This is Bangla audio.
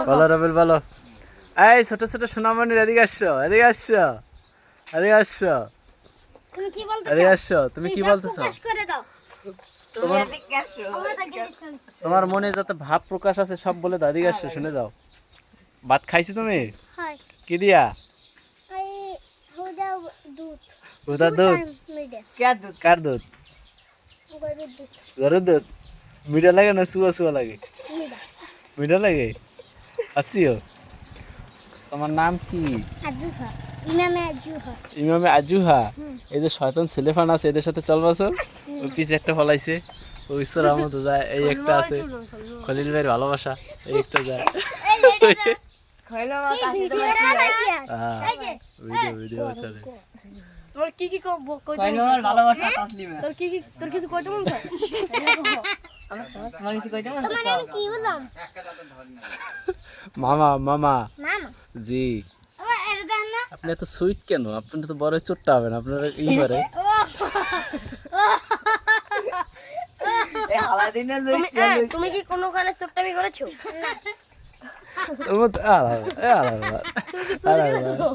বলো রবিল বলো। এই ছোট ছোট সোনামণির এদিকে আসছো, এদিকে আসছো, এদিকে আসছো, তুমি কি বলতে এদিকে চাও? আসছো। তুমি কি বলতেছো? প্রকাশ করে দাও। তোমার আমাদেরকে distance। তোমার মনে যত ভাব প্রকাশ আছে সব বলে দাও। এদিকে আসছো, শুনে যাও। ভাত খাইছো তুমি? হয় কি দিয়া? এই হুদা দুধ উদা দুধ? আর মিঠা কার দুধ? গরুর দুধ গরুর দুধ? মিঠা লাগে না সুয়া সুয়া লাগে? মিঠা মিঠা লাগে? আসিও। তোমার নাম কি? আজুহা ইমামে আজুহা ইমামে আজুহা। হুম। এই যে শয়তান ছেলেফান আছে এদের সাথে চলবা চল। ওই পিছে একটা ফলাইছে, ওই ঈশ্বর রহমত যায়। এই একটা আছে খলিল ভাইয়ের ভালোবাসা, এই একটা যায়। কি ভিডিও বানাইছিস এই যে ভিডিও ভিডিও চলে। তোর কি কি কইতে আমার ভালোবাসা তাসলিমা তোর কি কি তোর কিছু কইতে মন চায় তোমার কিছু কইতে মন তোমার আমি কি বললাম মামা মামা মামা জি। ও এর দেন না আপনি এত সুইট কেন? আপনি তো বড় চোট্টা হবেন আপনার ই করে। এই আলাদিনে তুমি তুমি কি কোনো কানে চোট্টামি করেছো ওর মধ্যে আলাদা, আলাদা, তুমি কি চুরি আলাদা। করেছো